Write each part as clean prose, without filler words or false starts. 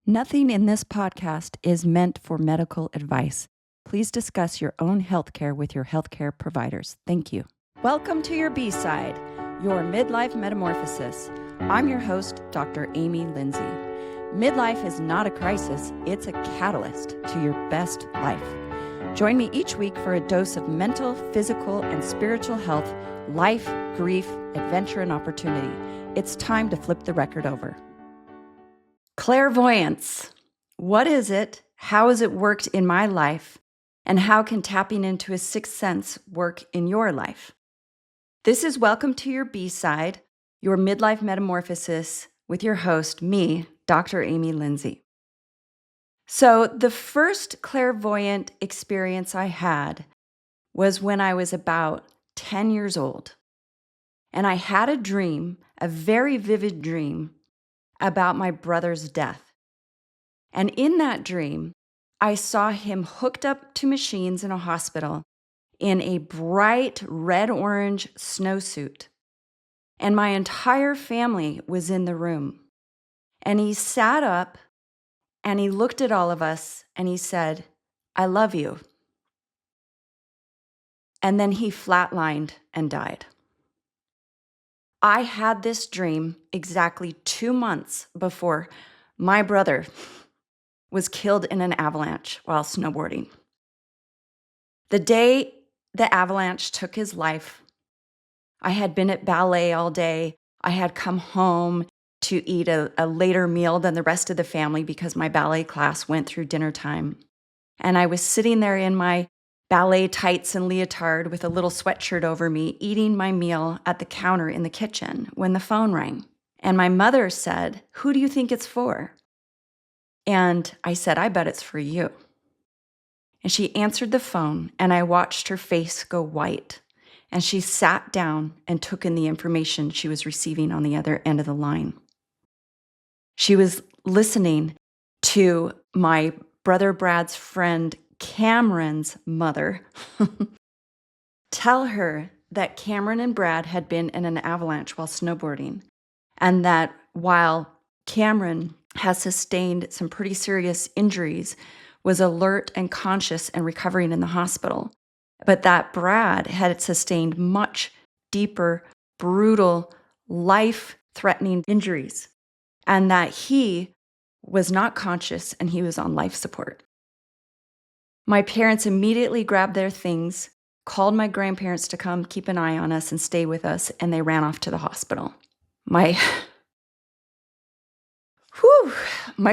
Nothing in this podcast is meant for medical advice. Please discuss your own healthcare with your healthcare providers. Thank you. Welcome to your B-side, your midlife metamorphosis. I'm your host, Dr. Amy Lindsey. Midlife is not a crisis, it's a catalyst to your best life. Join me each week for a dose of mental, physical, and spiritual health, life, grief, adventure, and opportunity. It's time to flip the record over. Clairvoyance. What is it? How has it worked in my life? And how can tapping into a sixth sense work in your life? This is Welcome to Your B-Side, your midlife metamorphosis with your host, me, Dr. Amy Lindsey. So the first clairvoyant experience I had was when I was about 10 years old. And I had a dream, a very vivid dream, about my brother's death. And in that dream, I saw him hooked up to machines in a hospital in a bright red-orange snowsuit. And my entire family was in the room. And he sat up and he looked at all of us and he said, "I love you." And then he flatlined and died. I had this dream exactly 2 months before my brother was killed in an avalanche while snowboarding. The day the avalanche took his life, I had been at ballet all day. I had come home to eat a later meal than the rest of the family because my ballet class went through dinner time. And I was sitting there in my ballet tights and leotard with a little sweatshirt over me, eating my meal at the counter in the kitchen when the phone rang. And my mother said, "Who do you think it's for?" And I said, "I bet it's for you." And she answered the phone, and I watched her face go white. And she sat down and took in the information she was receiving on the other end of the line. She was listening to my brother Brad's friend Cameron's mother tell her that Cameron and Brad had been in an avalanche while snowboarding, and that while Cameron has sustained some pretty serious injuries, was alert and conscious and recovering in the hospital, but that Brad had sustained much deeper, brutal, life-threatening injuries, and that he was not conscious and he was on life support. My parents immediately grabbed their things, called my grandparents to come keep an eye on us and stay with us, and they ran off to the hospital. My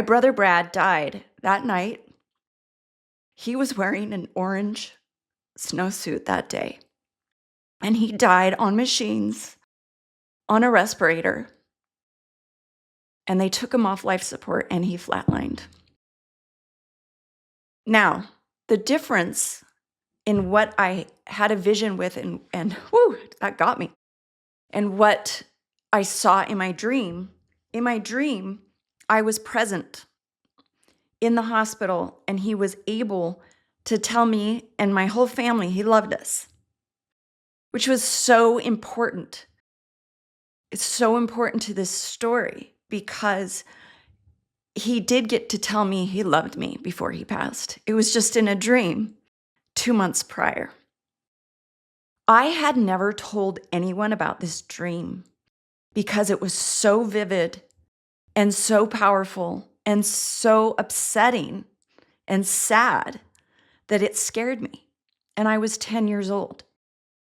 brother Brad died that night. He was wearing an orange snowsuit that day, and he died on machines, on a respirator, and they took him off life support, and he flatlined. Now, the difference in what I had a vision with and that got me, and what I saw in my dream, I was present in the hospital, and he was able to tell me and my whole family he loved us, which was so important. It's so important to this story because he did get to tell me he loved me before he passed. It was just in a dream 2 months prior. I had never told anyone about this dream because it was so vivid and so powerful and so upsetting and sad that it scared me. And I was 10 years old.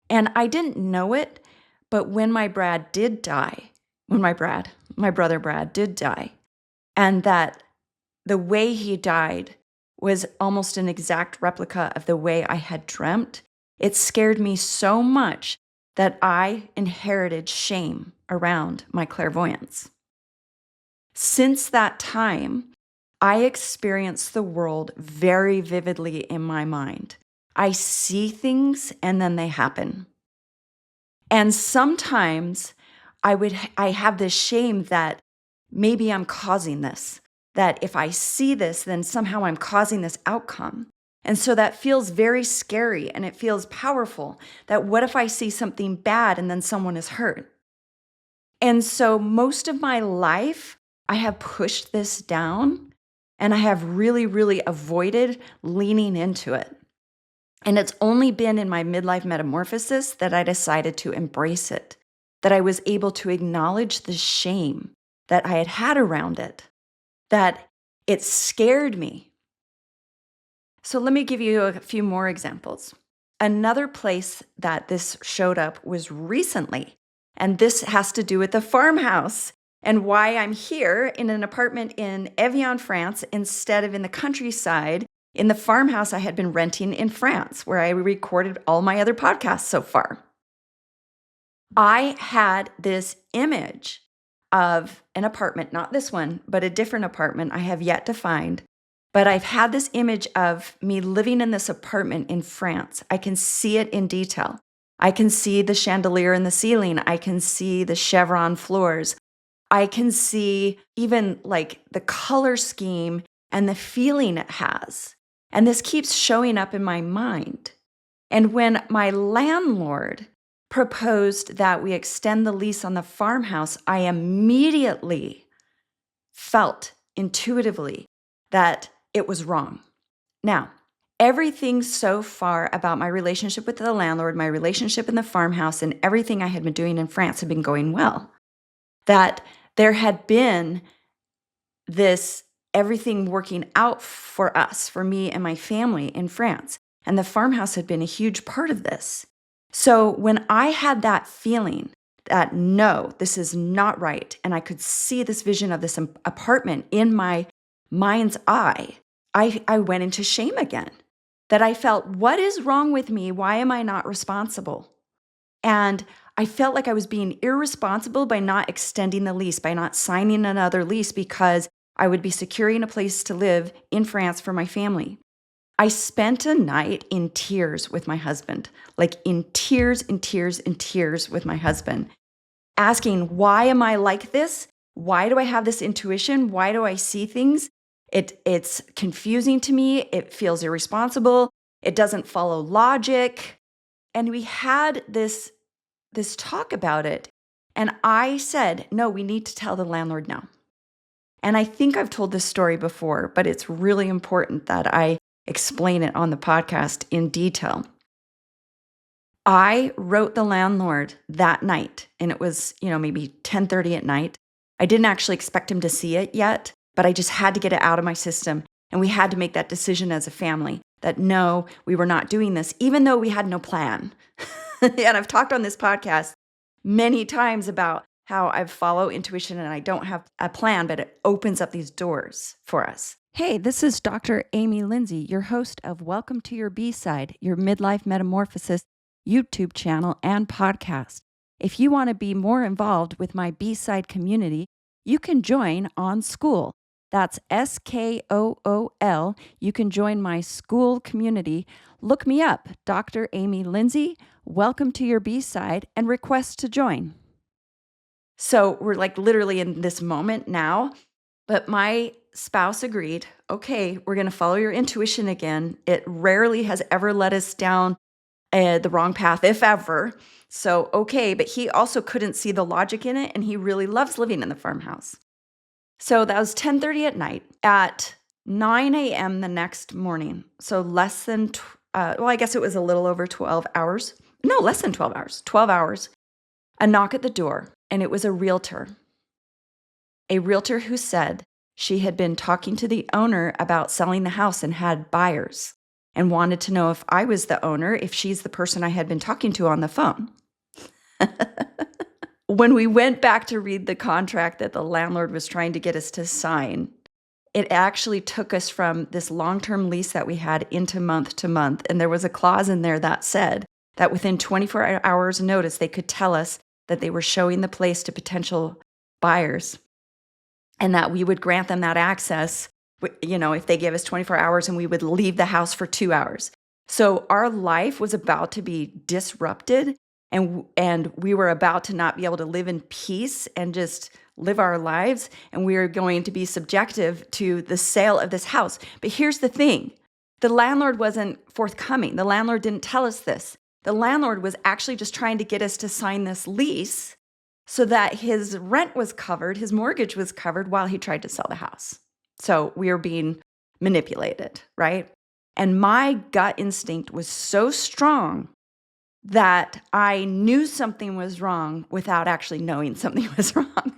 And I didn't know it, but when my brother Brad did die, and that the way he died was almost an exact replica of the way I had dreamt, it scared me so much that I inherited shame around my clairvoyance. Since that time, I experience the world very vividly in my mind. I see things and then they happen. And sometimes I have this shame that maybe I'm causing this, that if I see this, then somehow I'm causing this outcome. And so that feels very scary and it feels powerful, that what if I see something bad and then someone is hurt? And so most of my life, I have pushed this down And I have really, really avoided leaning into it. And it's only been in my midlife metamorphosis that I decided to embrace it, that I was able to acknowledge the shame that I had had around it, that it scared me. So let me give you a few more examples. Another place that this showed up was recently, and this has to do with the farmhouse and why I'm here in an apartment in Evian, France, instead of in the countryside in the farmhouse I had been renting in France, where I recorded all my other podcasts so far. I had this image of an apartment, not this one, but a different apartment I have yet to find. But I've had this image of me living in this apartment in France. I can see it in detail. I can see the chandelier in the ceiling. I can see the chevron floors. I can see even like the color scheme and the feeling it has. And this keeps showing up in my mind. And when my landlord proposed that we extend the lease on the farmhouse, I immediately felt intuitively that it was wrong. Now, everything so far about my relationship with the landlord, my relationship in the farmhouse, and everything I had been doing in France had been going well. That there had been this everything working out for us, for me and my family in France. And the farmhouse had been a huge part of this. So when I had that feeling that no, this is not right, and I could see this vision of this apartment in my mind's eye, I went into shame again. That I felt, what is wrong with me? Why am I not responsible? And I felt like I was being irresponsible by not extending the lease, by not signing another lease, because I would be securing a place to live in France for my family. I spent a night in tears with my husband, like in tears with my husband, asking, why am I like this? Why do I have this intuition? Why do I see things? It's confusing to me. It feels irresponsible. It doesn't follow logic. And we had this talk about it. And I said, no, we need to tell the landlord now. And I think I've told this story before, but it's really important that I explain it on the podcast in detail. I wrote the landlord that night, and it was, maybe 10:30 at night. I didn't actually expect him to see it yet, but I just had to get it out of my system. And we had to make that decision as a family that no, we were not doing this, even though we had no plan. And I've talked on this podcast many times about how I follow intuition and I don't have a plan, but it opens up these doors for us. Hey, this is Dr. Amy Lindsey, your host of Welcome to Your B-Side, your midlife metamorphosis YouTube channel and podcast. If you want to be more involved with my B-Side community, you can join on School. That's SKOOL. You can join my school community. Look me up, Dr. Amy Lindsey. Welcome to Your B-Side and request to join. So we're like literally in this moment now, but my spouse agreed, okay, we're going to follow your intuition again. It rarely has ever led us down the wrong path, if ever. So, okay, but he also couldn't see the logic in it, and he really loves living in the farmhouse. So that was 10:30 at night. At 9 a.m. the next morning, so less than, I guess it was a little over 12 hours. No, less than 12 hours. 12 hours. A knock at the door, and it was a realtor. A realtor who said she had been talking to the owner about selling the house and had buyers and wanted to know if I was the owner, if she's the person I had been talking to on the phone. When we went back to read the contract that the landlord was trying to get us to sign, it actually took us from this long-term lease that we had into month to month. And there was a clause in there that said that within 24 hours notice, they could tell us that they were showing the place to potential buyers and that we would grant them that access, if they gave us 24 hours, and we would leave the house for 2 hours. So our life was about to be disrupted, and we were about to not be able to live in peace and just live our lives, and we were going to be subjective to the sale of this house. But here's the thing. The landlord wasn't forthcoming. The landlord didn't tell us this. The landlord was actually just trying to get us to sign this lease so that his rent was covered, his mortgage was covered while he tried to sell the house. So we were being manipulated, right? And my gut instinct was so strong that I knew something was wrong without actually knowing something was wrong.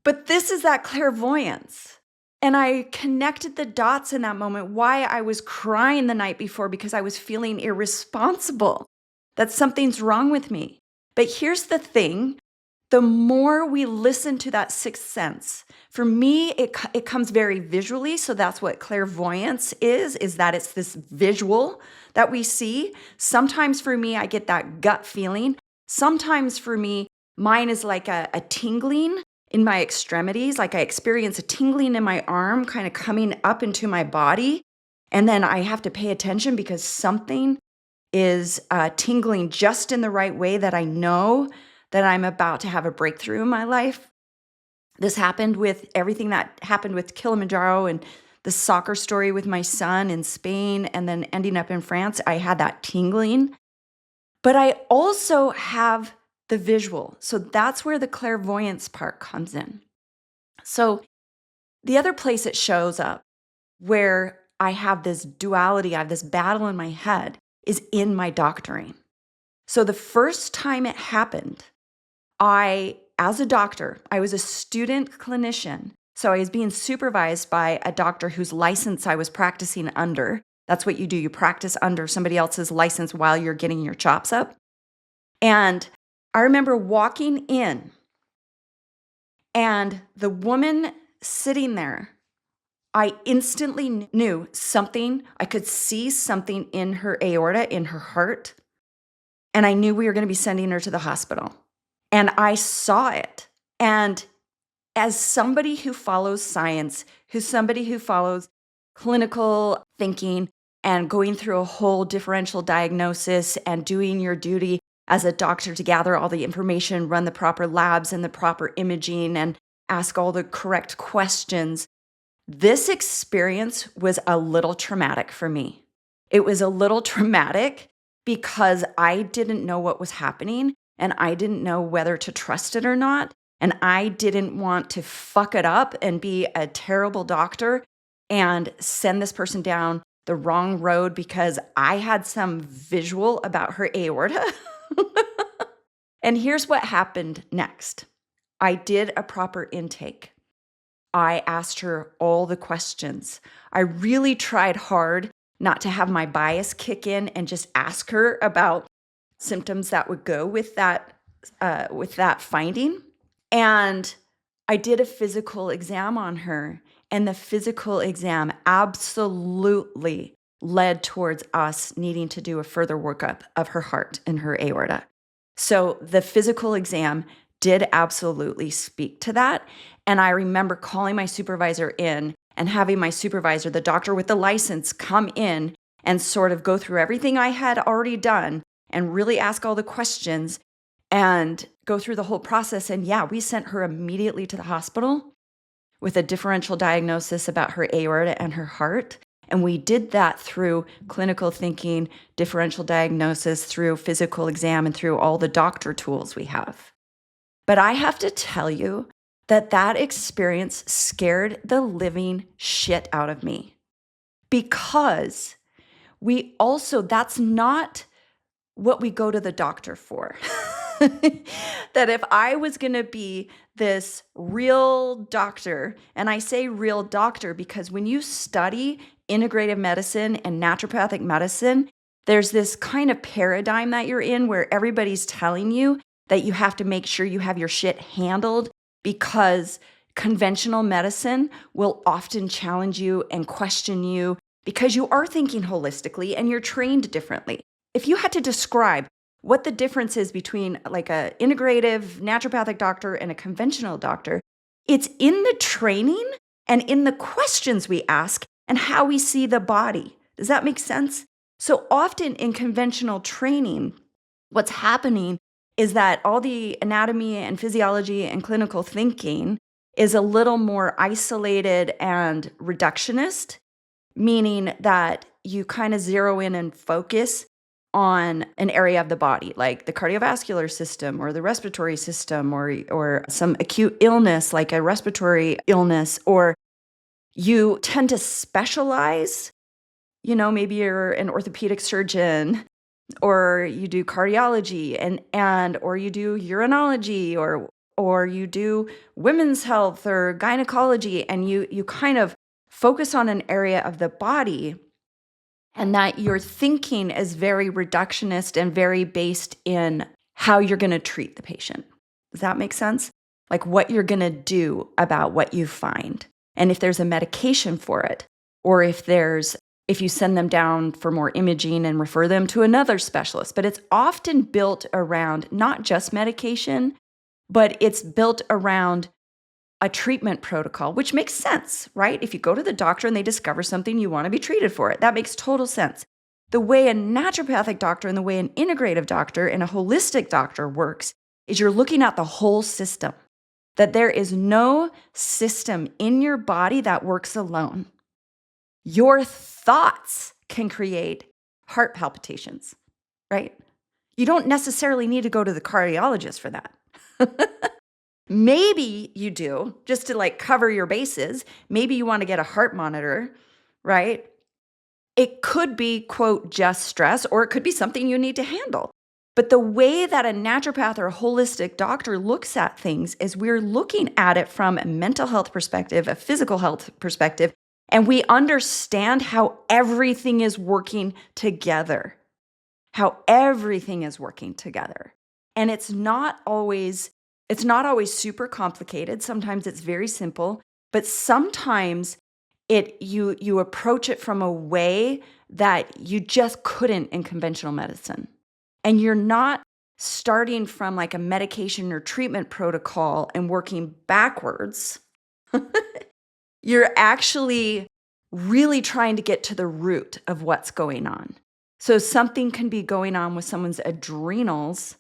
But this is that clairvoyance. And I connected the dots in that moment, why I was crying the night before, because I was feeling irresponsible, that something's wrong with me. But here's the thing. The more we listen to that sixth sense, for me, it comes very visually. So that's what clairvoyance is that it's this visual that we see. Sometimes for me, I get that gut feeling. Sometimes for me, mine is like a tingling in my extremities. Like I experience a tingling in my arm kind of coming up into my body. And then I have to pay attention because something is tingling just in the right way that I know that I'm about to have a breakthrough in my life. This happened with everything that happened with Kilimanjaro and the soccer story with my son in Spain and then ending up in France. I had that tingling. But I also have the visual. So that's where the clairvoyance part comes in. So the other place it shows up where I have this duality, I have this battle in my head, is in my doctoring. So the first time it happened, as a doctor, I was a student clinician. So I was being supervised by a doctor whose license I was practicing under. That's what you do. You practice under somebody else's license while you're getting your chops up. And I remember walking in and the woman sitting there, I instantly knew something. I could see something in her aorta, in her heart. And I knew we were going to be sending her to the hospital. And I saw it. And as somebody who follows science, who's somebody who follows clinical thinking and going through a whole differential diagnosis and doing your duty as a doctor to gather all the information, run the proper labs and the proper imaging, and ask all the correct questions, this experience was a little traumatic for me. It was a little traumatic because I didn't know what was happening. And I didn't know whether to trust it or not. And I didn't want to fuck it up and be a terrible doctor and send this person down the wrong road because I had some visual about her aorta. And here's what happened next. I did a proper intake. I asked her all the questions. I really tried hard not to have my bias kick in and just ask her about symptoms that would go with that finding. And I did a physical exam on her, and the physical exam absolutely led towards us needing to do a further workup of her heart and her aorta. So the physical exam did absolutely speak to that. And I remember calling my supervisor in and having my supervisor, the doctor with the license, come in and sort of go through everything I had already done and really ask all the questions and go through the whole process. And yeah, we sent her immediately to the hospital with a differential diagnosis about her aorta and her heart. And we did that through clinical thinking, differential diagnosis, through physical exam, and through all the doctor tools we have. But I have to tell you that that experience scared the living shit out of me, because that's not what we go to the doctor for. That if I was going to be this real doctor, and I say real doctor because when you study integrative medicine and naturopathic medicine, there's this kind of paradigm that you're in where everybody's telling you that you have to make sure you have your shit handled because conventional medicine will often challenge you and question you because you are thinking holistically and you're trained differently. If you had to describe what the difference is between like a integrative naturopathic doctor and a conventional doctor, it's in the training and in the questions we ask and how we see the body. Does that make sense? So often in conventional training, what's happening is that all the anatomy and physiology and clinical thinking is a little more isolated and reductionist, meaning that you kind of zero in and focus on an area of the body, like the cardiovascular system or the respiratory system or some acute illness like a respiratory illness, or you tend to specialize, maybe you're an orthopedic surgeon or you do cardiology and or you do urinology or you do women's health or gynecology, and you kind of focus on an area of the body, and that your thinking is very reductionist and very based in how you're going to treat the patient. Does that make sense? Like what you're going to do about what you find. And if there's a medication for it, or if you send them down for more imaging and refer them to another specialist. But it's often built around not just medication, but it's built around a treatment protocol, which makes sense, right? If you go to the doctor and they discover something, you want to be treated for it. That makes total sense. The way a naturopathic doctor and the way an integrative doctor and a holistic doctor works is you're looking at the whole system, that there is no system in your body that works alone. Your thoughts can create heart palpitations, right? You don't necessarily need to go to the cardiologist for that. Maybe you do, just to like cover your bases. Maybe you want to get a heart monitor, right? It could be, quote, just stress, or it could be something you need to handle. But the way that a naturopath or a holistic doctor looks at things is we're looking at it from a mental health perspective, a physical health perspective, and we understand how everything is working together. How everything is working together. And it's not always super complicated. Sometimes it's very simple, but sometimes you approach it from a way that you just couldn't in conventional medicine. And you're not starting from like a medication or treatment protocol and working backwards. You're actually really trying to get to the root of what's going on. So something can be going on with someone's adrenals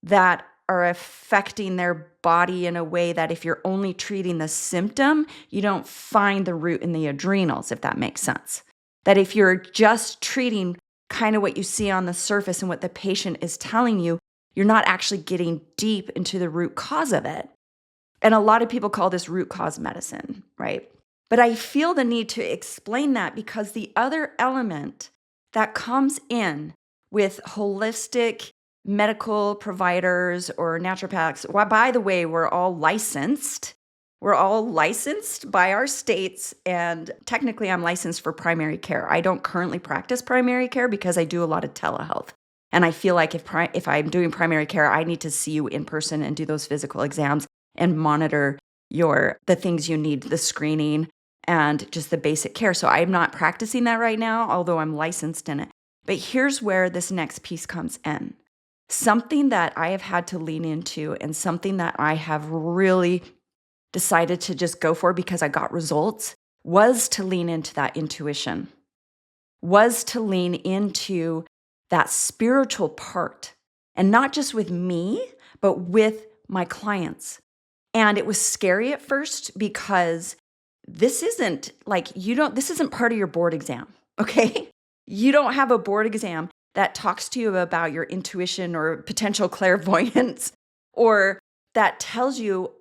that are affecting their body in a way that if you're only treating the symptom, you don't find the root in the adrenals, if that makes sense. That if you're just treating kind of what you see on the surface and what the patient is telling you, you're not actually getting deep into the root cause of it. And a lot of people call this root cause medicine, right? But I feel the need to explain that because the other element that comes in with holistic medical providers or naturopaths. Well, by the way, we're all licensed. We're all licensed by our states, and technically I'm licensed for primary care. I don't currently practice primary care because I do a lot of telehealth. And I feel like if I'm doing primary care, I need to see you in person and do those physical exams and monitor the things you need, the screening and just the basic care. So I'm not practicing that right now, although I'm licensed in it. But here's where this next piece comes in. Something that I have had to lean into and something that I have really decided to just go for because I got results was to lean into that intuition, was to lean into that spiritual part, and not just with me, but with my clients. And it was scary at first because this isn't part of your board exam, okay? You don't have a board exam that talks to you about your intuition or potential clairvoyance, or that tells you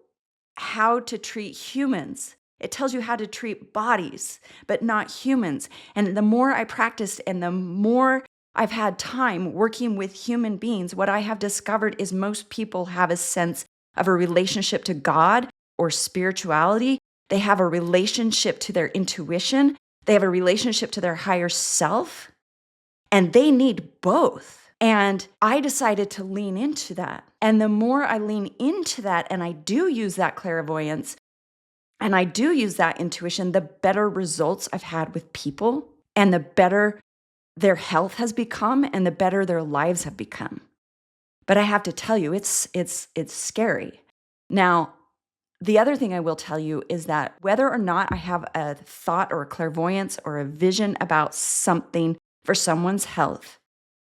how to treat humans. It tells you how to treat bodies, but not humans. And the more I practiced and the more I've had time working with human beings, what I have discovered is most people have a sense of a relationship to God or spirituality. They have a relationship to their intuition. They have a relationship to their higher self. And they need both. And I decided to lean into that. And the more I lean into that, and I do use that clairvoyance, and I do use that intuition, the better results I've had with people, and the better their health has become, and the better their lives have become. But I have to tell you, it's scary. Now, the other thing I will tell you is that whether or not I have a thought or a clairvoyance or a vision about something for someone's health,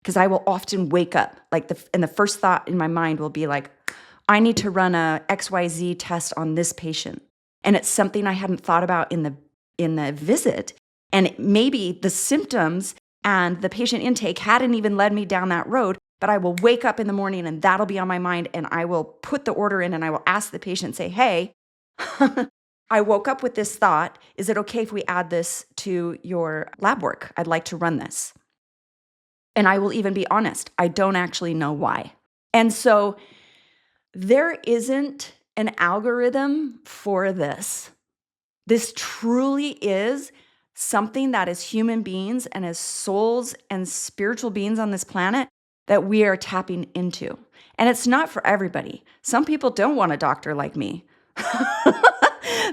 because I will often wake up and the first thought in my mind will be like, I need to run a XYZ test on this patient. And it's something I hadn't thought about in the visit. And maybe the symptoms and the patient intake hadn't even led me down that road, but I will wake up in the morning and that'll be on my mind, and I will put the order in and I will ask the patient, say, hey, I woke up with this thought. Is it okay if we add this to your lab work? I'd like to run this. And I will even be honest, I don't actually know why. And so there isn't an algorithm for this. This truly is something that as human beings and as souls and spiritual beings on this planet that we are tapping into. And it's not for everybody. Some people don't want a doctor like me.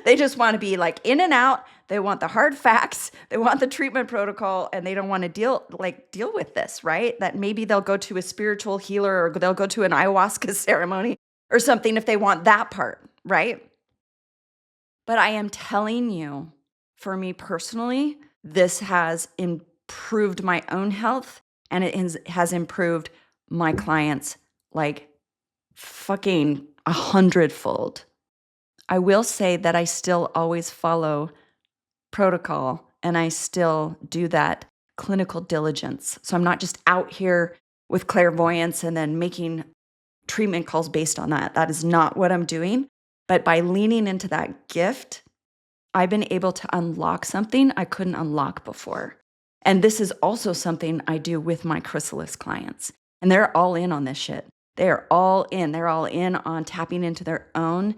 They just want to be like in and out. They want the hard facts. They want the treatment protocol, and they don't want to deal with this, right? That maybe they'll go to a spiritual healer, or they'll go to an ayahuasca ceremony or something if they want that part, right? But I am telling you, for me personally, this has improved my own health, and it has improved my clients like fucking 100-fold. I will say that I still always follow protocol, and I still do that clinical diligence. So I'm not just out here with clairvoyance and then making treatment calls based on that. That is not what I'm doing. But by leaning into that gift, I've been able to unlock something I couldn't unlock before. And this is also something I do with my chrysalis clients. And they're all in on this shit. They're all in. They're all in on tapping into their own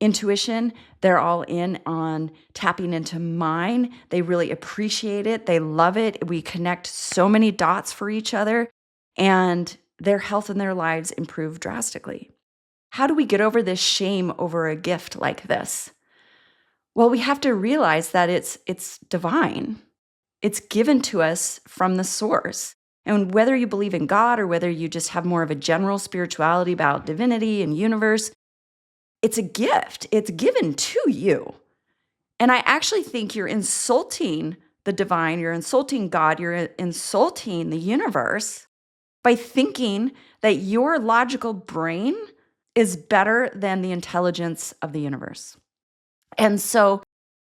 intuition. They're all in on tapping into mine. They really appreciate it. They love it. We connect so many dots for each other, and their health and their lives improve drastically. How do we get over this shame over a gift like this? Well, we have to realize that it's divine. It's given to us from the source. And whether you believe in God or whether you just have more of a general spirituality about divinity and universe, it's a gift. It's given to you. And I actually think you're insulting the divine, you're insulting God, you're insulting the universe by thinking that your logical brain is better than the intelligence of the universe. And so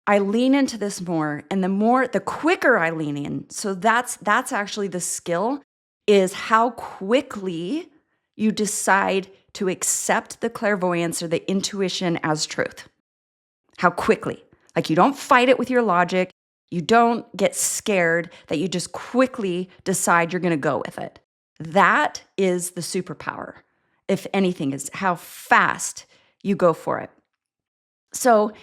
I lean into this more, and the quicker I lean in. So that's actually the skill, is how quickly you decide to accept the clairvoyance or the intuition as truth. How quickly. Like, you don't fight it with your logic. You don't get scared, that you just quickly decide you're going to go with it. That is the superpower, if anything, is how fast you go for it. So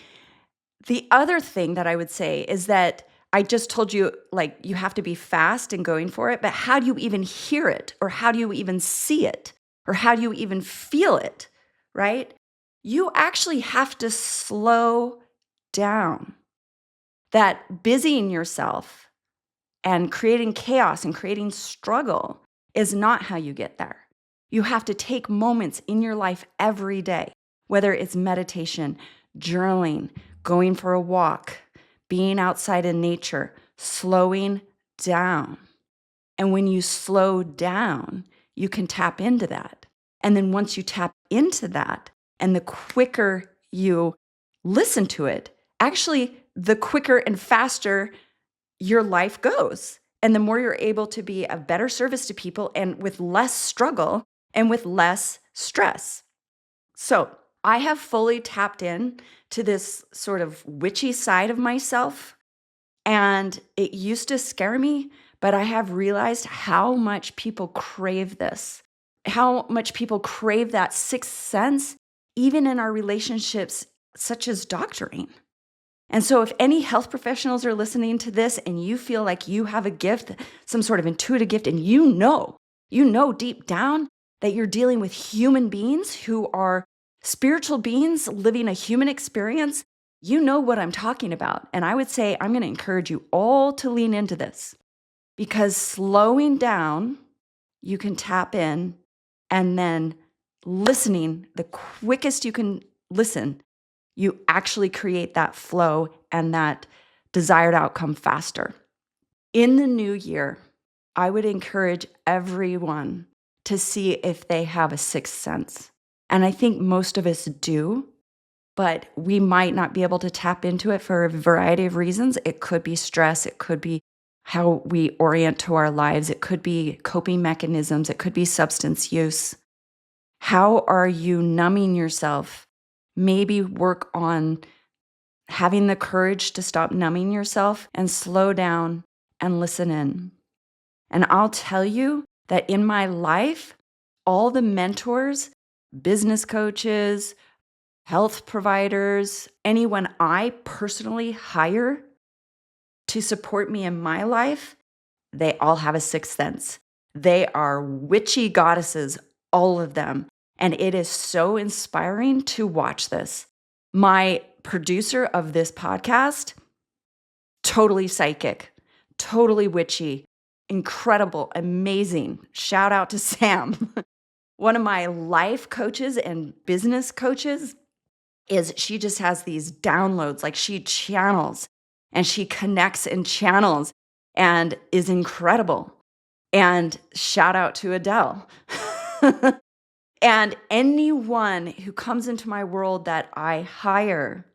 the other thing that I would say is that I just told you, like, you have to be fast in going for it, but how do you even hear it? Or how do you even see it? Or how do you even feel it, right? You actually have to slow down. That busying yourself and creating chaos and creating struggle is not how you get there. You have to take moments in your life every day, whether it's meditation, journaling, going for a walk, being outside in nature, slowing down. And when you slow down, you can tap into that. And then once you tap into that, and the quicker you listen to it, actually, the quicker and faster your life goes. And the more you're able to be of better service to people, and with less struggle and with less stress. So I have fully tapped in to this sort of witchy side of myself. And it used to scare me, but I have realized how much people crave this, how much people crave that sixth sense, even in our relationships, such as doctoring. And so if any health professionals are listening to this and you feel like you have a gift, some sort of intuitive gift, and you know deep down that you're dealing with human beings who are spiritual beings living a human experience, you know what I'm talking about. And I would say I'm going to encourage you all to lean into this, because slowing down, you can tap in, and then listening, the quickest you can listen, you actually create that flow and that desired outcome faster. In the new year, I would encourage everyone to see if they have a sixth sense. And I think most of us do, but we might not be able to tap into it for a variety of reasons. It could be stress. It could be how we orient to our lives. It could be coping mechanisms. It could be substance use. How are you numbing yourself? Maybe work on having the courage to stop numbing yourself and slow down and listen in. And I'll tell you that in my life, all the mentors, business coaches, health providers, anyone I personally hire to support me in my life, they all have a sixth sense. They are witchy goddesses, all of them. And it is so inspiring to watch this. My producer of this podcast, totally psychic, totally witchy, incredible, amazing. Shout out to Sam. One of my life coaches and business coaches she just has these downloads, like she channels and she connects and channels and is incredible. And shout out to Adele. And anyone who comes into my world that I hire,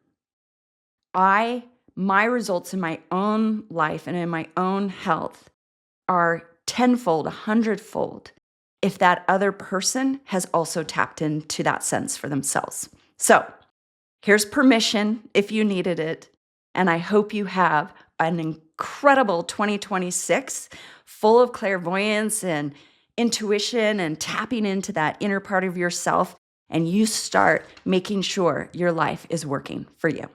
my results in my own life and in my own health are tenfold, 100-fold if that other person has also tapped into that sense for themselves. So here's permission if you needed it. And I hope you have an incredible 2026 full of clairvoyance and intuition and tapping into that inner part of yourself. And you start making sure your life is working for you.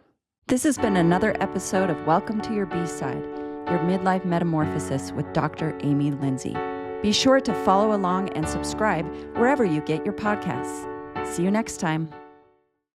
This has been another episode of Welcome to Your B-Side, your midlife metamorphosis with Dr. Amy Lindsey. Be sure to follow along and subscribe wherever you get your podcasts. See you next time.